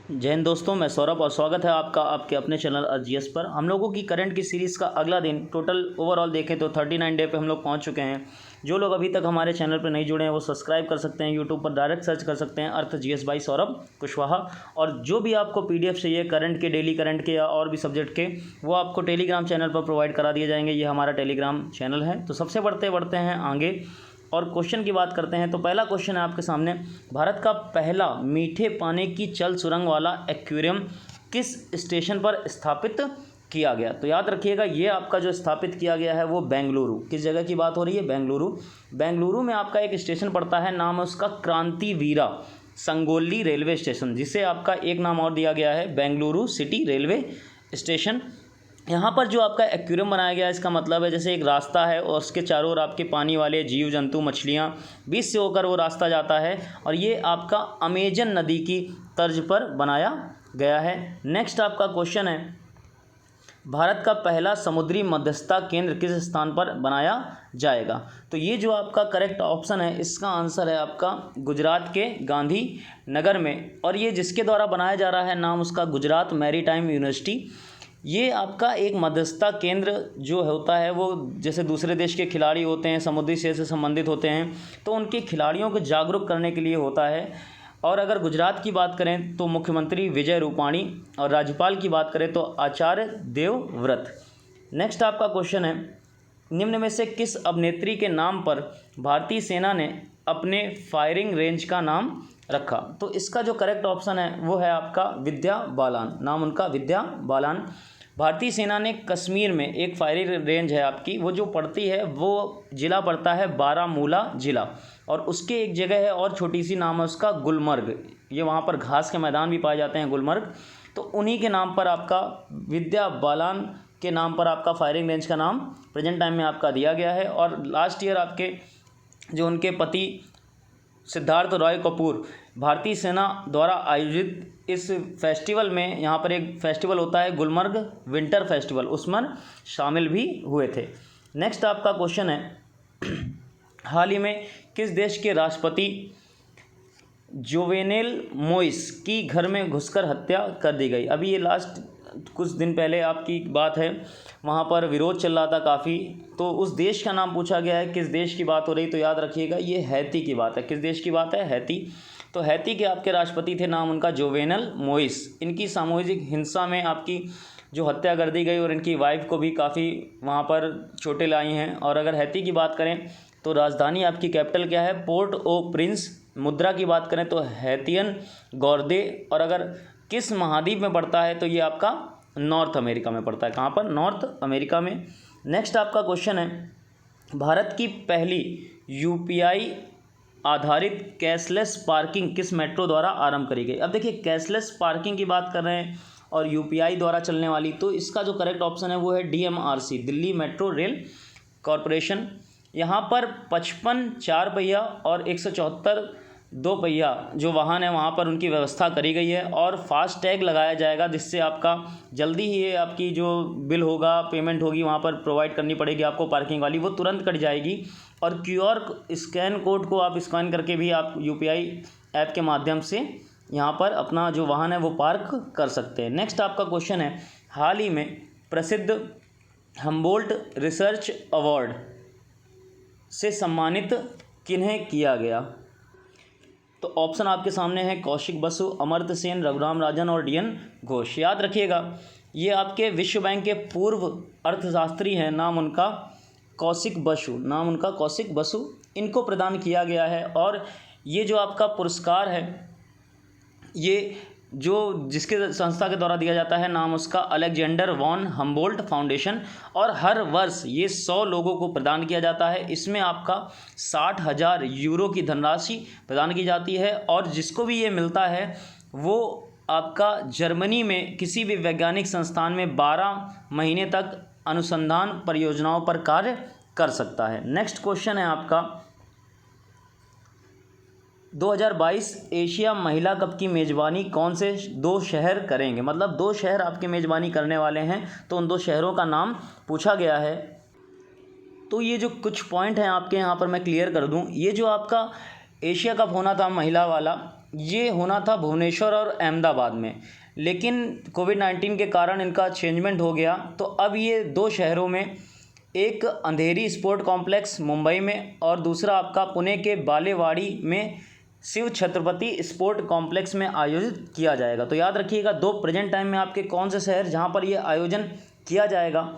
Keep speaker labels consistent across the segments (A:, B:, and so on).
A: जय हिंद दोस्तों, मैं सौरभ और स्वागत है आपका आपके अपने चैनल आरजीएस पर। हम लोगों की करंट की सीरीज़ का अगला दिन टोटल ओवरऑल देखें तो 39 डे पे हम लोग पहुंच चुके हैं। जो लोग अभी तक हमारे चैनल पर नहीं जुड़े हैं वो सब्सक्राइब कर सकते हैं, यूट्यूब पर डायरेक्ट सर्च कर सकते हैं अर्थ जीएस बाई सौरभ कुशवाहा। और जो भी आपको पीडीएफ चाहिए करंट के, डेली करंट के या और भी सब्जेक्ट के, वो आपको टेलीग्राम चैनल पर प्रोवाइड करा दिए जाएंगे। ये हमारा टेलीग्राम चैनल है। तो सबसे बढ़ते हैं आगे और क्वेश्चन की बात करते हैं। तो पहला क्वेश्चन है आपके सामने, भारत का पहला मीठे पानी की जल सुरंग वाला एक्वेरियम किस स्टेशन पर स्थापित किया गया? तो याद रखिएगा, ये आपका जो स्थापित किया गया है वो बेंगलुरु। किस जगह की बात हो रही है? बेंगलुरु। बेंगलुरु में आपका एक स्टेशन पड़ता है, नाम है उसका क्रांतिवीरा संगोली रेलवे स्टेशन, जिसे आपका एक नाम और दिया गया है बेंगलुरु सिटी रेलवे स्टेशन। यहाँ पर जो आपका एक्वेरियम बनाया गया है, इसका मतलब है जैसे एक रास्ता है और उसके चारों ओर आपके पानी वाले जीव जंतु, मछलियाँ, बीच से होकर वो रास्ता जाता है और ये आपका अमेजन नदी की तर्ज पर बनाया गया है। नेक्स्ट आपका क्वेश्चन है, भारत का पहला समुद्री मध्यस्थता केंद्र किस स्थान पर बनाया जाएगा? तो ये जो आपका करेक्ट ऑप्शन है, इसका आंसर है आपका गुजरात के गांधी नगर में। और ये जिसके द्वारा बनाया जा रहा है, नाम उसका गुजरात मैरीटाइम यूनिवर्सिटी। ये आपका एक मध्यस्थता केंद्र जो होता है, वो जैसे दूसरे देश के खिलाड़ी होते हैं, समुद्री क्षेत्र से संबंधित होते हैं, तो उनके खिलाड़ियों को जागरूक करने के लिए होता है। और अगर गुजरात की बात करें तो मुख्यमंत्री विजय रूपाणी, और राज्यपाल की बात करें तो आचार्य देवव्रत। नेक्स्ट आपका क्वेश्चन है, निम्न में से किस अभिनेत्री के नाम पर भारतीय सेना ने अपने फायरिंग रेंज का नाम रखा? तो इसका जो करेक्ट ऑप्शन है वो है आपका विद्या बालान। नाम उनका विद्या बालान। भारतीय सेना ने कश्मीर में एक फायरिंग रेंज है आपकी, वो जो पड़ती है वो ज़िला पड़ता है बारामूला ज़िला, और उसके एक जगह है और छोटी सी, नाम है उसका गुलमर्ग। ये वहाँ पर घास के मैदान भी पाए जाते हैं, गुलमर्ग। तो उन्हीं के नाम पर आपका विद्या बालान के नाम पर आपका फायरिंग रेंज का नाम प्रेजेंट टाइम में आपका दिया गया है। और लास्ट ईयर आपके जो उनके पति सिद्धार्थ रॉय कपूर भारतीय सेना द्वारा आयोजित इस फेस्टिवल में, यहाँ पर एक फेस्टिवल होता है गुलमर्ग विंटर फेस्टिवल, उसमें शामिल भी हुए थे। नेक्स्ट आपका क्वेश्चन है, हाल ही में किस देश के राष्ट्रपति जोवेनेल मोइस की घर में घुसकर हत्या कर दी गई? अभी ये लास्ट कुछ दिन पहले आपकी बात है, वहाँ पर विरोध चल रहा था काफ़ी, तो उस देश का नाम पूछा गया है। किस देश की बात हो रही? तो याद रखिएगा ये हैती की बात है। किस देश की बात है? हैती। तो हैती के आपके राष्ट्रपति थे, नाम उनका जोवेनल मोइस। इनकी सामूहिक हिंसा में आपकी जो हत्या कर दी गई और इनकी वाइफ को भी काफ़ी वहाँ पर चोटें लाई हैं। और अगर हैती की बात करें तो राजधानी आपकी कैपिटल क्या है? पोर्ट ओ प्रिंस। मुद्रा की बात करें तो हैतियन गौरदे। और अगर किस महाद्वीप में पड़ता है तो ये आपका नॉर्थ अमेरिका में पड़ता है। कहाँ पर? नॉर्थ अमेरिका में। नेक्स्ट आपका क्वेश्चन है, भारत की पहली यूपीआई आधारित कैशलेस पार्किंग किस मेट्रो द्वारा आरंभ करी गई? अब देखिए, कैशलेस पार्किंग की बात कर रहे हैं और यूपीआई द्वारा चलने वाली, तो इसका जो करेक्ट ऑप्शन है वो है DMRC, Delhi metro rail corporation. यहाँ पर 55 4 पहिया और 174 2 पहिया जो वाहन है वहाँ पर उनकी व्यवस्था करी गई है। और फास्ट टैग लगाया जाएगा, जिससे आपका जल्दी ही ये आपकी जो बिल होगा, पेमेंट होगी, वहाँ पर प्रोवाइड करनी पड़ेगी आपको पार्किंग वाली, वो तुरंत कट जाएगी। और क्यूआर स्कैन कोड को आप स्कैन करके भी आप यूपीआई ऐप के माध्यम से यहाँ पर अपना जो वाहन है वो पार्क कर सकते हैं। नेक्स्ट आपका क्वेश्चन है, हाल ही में प्रसिद्ध हम्बोल्ट रिसर्च अवार्ड से सम्मानित किन्हें किया गया? तो ऑप्शन आपके सामने है कौशिक बसु, अमर्त्य सेन, रघुराम राजन और डीएन घोष। याद रखिएगा, ये आपके विश्व बैंक के पूर्व अर्थशास्त्री हैं, नाम उनका कौशिक बसु। नाम उनका कौशिक बसु। इनको प्रदान किया गया है। और ये जो आपका पुरस्कार है, ये जो जिसके संस्था के द्वारा दिया जाता है, नाम उसका अलेक्जेंडर वॉन हम्बोल्ट फाउंडेशन। और हर वर्ष ये 100 लोगों को प्रदान किया जाता है। इसमें आपका 60,000 यूरो की धनराशि प्रदान की जाती है। और जिसको भी ये मिलता है वो आपका जर्मनी में किसी भी वैज्ञानिक संस्थान में 12 महीने तक अनुसंधान परियोजनाओं पर कार्य कर सकता है। नेक्स्ट क्वेश्चन है आपका, 2022 एशिया महिला कप की मेज़बानी कौन से 2 शहर करेंगे? मतलब 2 शहर आपके मेज़बानी करने वाले हैं, तो उन 2 शहरों का नाम पूछा गया है। तो ये जो कुछ पॉइंट हैं आपके यहाँ पर मैं क्लियर कर दूँ। ये जो आपका एशिया कप होना था महिला वाला, ये होना था भुवनेश्वर और अहमदाबाद में, लेकिन कोविड-19 के कारण इनका चेंजमेंट हो गया। तो अब ये 2 शहरों में, एक अंधेरी स्पोर्ट कॉम्प्लेक्स मुंबई में और दूसरा आपका पुणे के बालेवाड़ी में शिव छत्रपति स्पोर्ट कॉम्प्लेक्स में आयोजित किया जाएगा। तो याद रखिएगा 2 प्रेजेंट टाइम में आपके कौन से शहर जहाँ पर ये आयोजन किया जाएगा।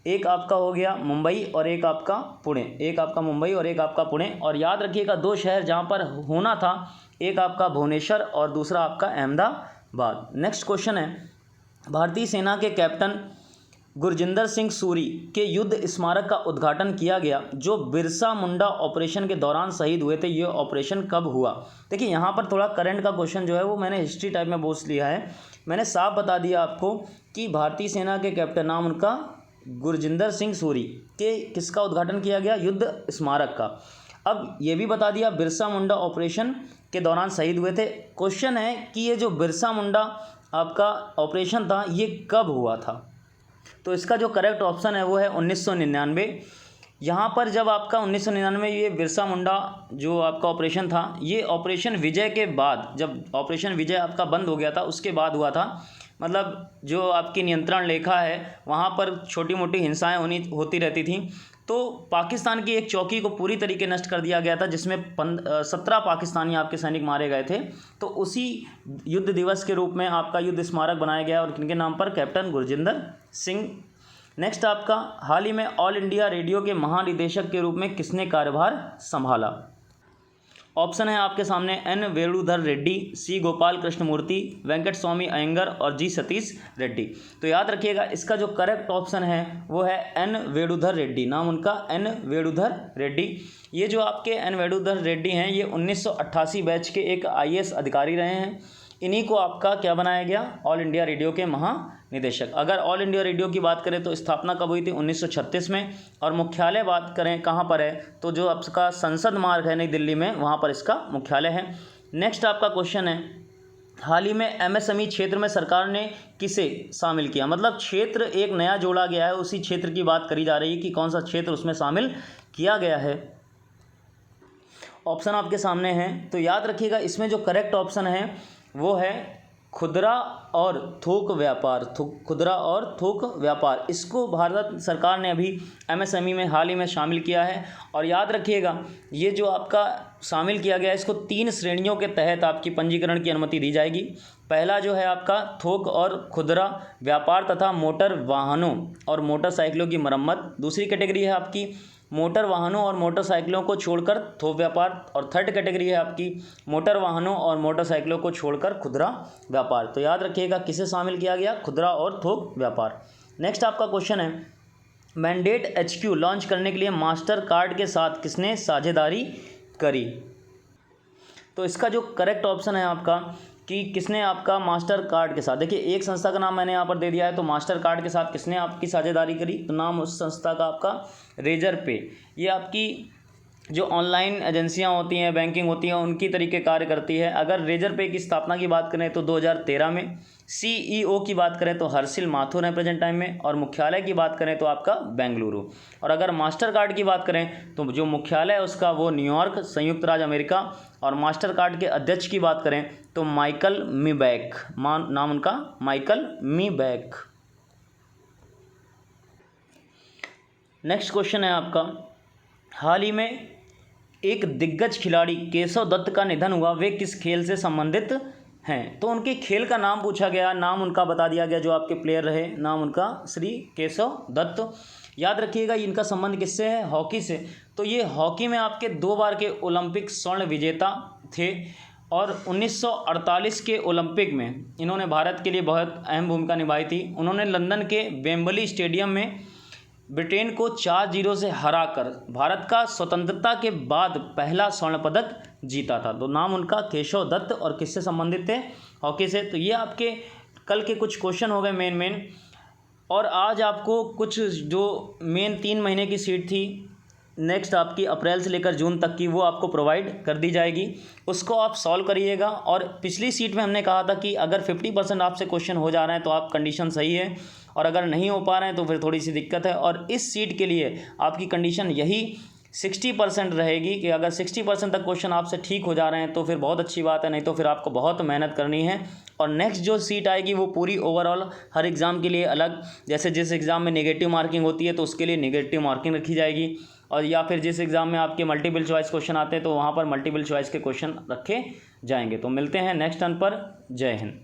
A: एक आपका हो गया मुंबई और एक आपका पुणे, एक आपका मुंबई और एक आपका पुणे। और याद रखिएगा 2 शहर जहाँ पर होना था, एक आपका भुवनेश्वर और दूसरा आपका अहमदाबाद। नेक्स्ट क्वेश्चन है, भारतीय सेना के कैप्टन गुरजिंदर सिंह सूरी के युद्ध स्मारक का उद्घाटन किया गया जो बिरसा मुंडा ऑपरेशन के दौरान शहीद हुए थे, ये ऑपरेशन कब हुआ। देखिए यहाँ पर थोड़ा करंट का क्वेश्चन जो है वो मैंने हिस्ट्री टाइप में पूछ लिया है। मैंने साफ बता दिया आपको कि भारतीय सेना के कैप्टन, नाम उनका गुरजिंदर सिंह सूरी, के किसका उद्घाटन किया गया, युद्ध स्मारक का। अब ये भी बता दिया बिरसा मुंडा ऑपरेशन के दौरान शहीद हुए थे। क्वेश्चन है कि ये जो बिरसा मुंडा आपका ऑपरेशन था ये कब हुआ था। तो इसका जो करेक्ट ऑप्शन है वो है 1999। यहाँ पर जब आपका 1999 ये बिरसा मुंडा जो आपका ऑपरेशन था, ये ऑपरेशन विजय के बाद, जब ऑपरेशन विजय आपका बंद हो गया था उसके बाद हुआ था। मतलब जो आपकी नियंत्रण रेखा है वहाँ पर छोटी मोटी हिंसाएं होती रहती थी। तो पाकिस्तान की एक चौकी को पूरी तरीके नष्ट कर दिया गया था जिसमें 17 पाकिस्तानी आपके सैनिक मारे गए थे। तो उसी युद्ध दिवस के रूप में आपका युद्ध स्मारक बनाया गया और इनके नाम पर कैप्टन गुरजिंदर सिंह। नेक्स्ट आपका, हाल ही में ऑल इंडिया रेडियो के महानिदेशक के रूप में किसने कार्यभार संभाला। ऑप्शन है आपके सामने एन वेणुधर रेड्डी, सी गोपाल कृष्णमूर्ति, वेंकट स्वामी अयंगर और जी सतीश रेड्डी। तो याद रखिएगा इसका जो करेक्ट ऑप्शन है वो है एन वेणुधर रेड्डी, नाम उनका एन वेणुधर रेड्डी। ये जो आपके एन वेणुधर रेड्डी हैं ये 1988 बैच के एक IAS अधिकारी रहे हैं। इन्हीं को आपका क्या बनाया गया, ऑल इंडिया रेडियो के महानिदेशक। अगर ऑल इंडिया रेडियो की बात करें तो स्थापना कब हुई थी, 1936 में। और मुख्यालय बात करें कहाँ पर है, तो जो आपका संसद मार्ग है नई दिल्ली में, वहाँ पर इसका मुख्यालय है। नेक्स्ट आपका क्वेश्चन है, हाल ही में MSME क्षेत्र में सरकार ने किसे शामिल किया। मतलब क्षेत्र एक नया जोड़ा गया है, उसी क्षेत्र की बात करी जा रही है कि कौन सा क्षेत्र उसमें शामिल किया गया है। ऑप्शन आपके सामने हैं, तो याद रखिएगा इसमें जो करेक्ट ऑप्शन है वो है खुदरा और थोक व्यापार। खुदरा और थोक व्यापार, इसको भारत सरकार ने अभी MSME में हाल ही में शामिल किया है। और याद रखिएगा ये जो आपका शामिल किया गया है इसको 3 श्रेणियों के तहत आपकी पंजीकरण की अनुमति दी जाएगी। पहला जो है आपका थोक और खुदरा व्यापार तथा मोटर वाहनों और मोटरसाइकिलों की मरम्मत। दूसरी कैटेगरी है आपकी मोटर वाहनों और मोटरसाइकिलों को छोड़कर थोक व्यापार। और थर्ड कैटेगरी है आपकी मोटर वाहनों और मोटरसाइकिलों को छोड़कर खुदरा व्यापार। तो याद रखिएगा किसे शामिल किया गया, खुदरा और थोक व्यापार। नेक्स्ट आपका क्वेश्चन है, मैंडेट HQ लॉन्च करने के लिए मास्टर कार्ड के साथ किसने साझेदारी करी। तो इसका जो करेक्ट ऑप्शन है आपका कि किसने आपका मास्टर कार्ड के साथ, देखिए एक संस्था का नाम मैंने यहाँ पर दे दिया है, तो मास्टर कार्ड के साथ किसने आपकी साझेदारी करी, तो नाम उस संस्था का आपका रेजर पे। ये आपकी जो ऑनलाइन एजेंसियाँ होती हैं, बैंकिंग होती हैं, उनकी तरीके कार्य करती है। अगर रेजर पे की स्थापना की बात करें तो 2013 में। CEO की बात करें तो हर्षिल माथुर है प्रेजेंट टाइम में। और मुख्यालय की बात करें तो आपका बेंगलुरु। और अगर मास्टर कार्ड की बात करें तो जो मुख्यालय है उसका वो न्यूयॉर्क, संयुक्त राज्य अमेरिका। और मास्टर कार्ड के अध्यक्ष की बात करें तो माइकल मीबैक, नाम उनका माइकल मीबैक। नेक्स्ट क्वेश्चन है आपका, हाल ही में एक दिग्गज खिलाड़ी केशव दत्त का निधन हुआ, वे किस खेल से संबंधित हैं। तो उनके खेल का नाम पूछा गया, नाम उनका बता दिया गया, जो आपके प्लेयर रहे, नाम उनका श्री केशव दत्त। याद रखिएगा इनका संबंध किससे है, हॉकी से। तो ये हॉकी में आपके 2 बार के ओलंपिक स्वर्ण विजेता थे। और 1948 के ओलंपिक में इन्होंने भारत के लिए बहुत अहम भूमिका निभाई थी। उन्होंने लंदन के वेम्बली स्टेडियम में ब्रिटेन को 4-0 से हराकर भारत का स्वतंत्रता के बाद पहला स्वर्ण पदक जीता था। तो नाम उनका केशव दत्त और किससे संबंधित थे, हॉकी से। तो ये आपके कल के कुछ क्वेश्चन हो गए मेन। और आज आपको कुछ जो मेन 3 महीने की सीट थी, नेक्स्ट आपकी अप्रैल से लेकर जून तक की, वो आपको प्रोवाइड कर दी जाएगी। उसको आप सॉल्व करिएगा। और पिछली सीट में हमने कहा था कि अगर 50% आपसे क्वेश्चन हो जा रहे हैं तो आप कंडीशन सही है, और अगर नहीं हो पा रहे हैं तो फिर थोड़ी सी दिक्कत है। और इस सीट के लिए आपकी कंडीशन यही 60% रहेगी कि अगर 60% तक क्वेश्चन आपसे ठीक हो जा रहे हैं तो फिर बहुत अच्छी बात है, नहीं तो फिर आपको बहुत मेहनत करनी है। और नेक्स्ट जो सीट आएगी वो पूरी ओवरऑल हर एग्ज़ाम के लिए अलग, जैसे जिस एग्ज़ाम में नेगेटिव मार्किंग होती है तो उसके लिए नेगेटिव मार्किंग रखी जाएगी, और या फिर जिस एग्ज़ाम में आपके मल्टीपल चॉइस क्वेश्चन आते हैं तो वहाँ पर मल्टीपल चॉइस के क्वेश्चन रखे जाएंगे। तो मिलते हैं नेक्स्ट टर्न पर। जय हिंद।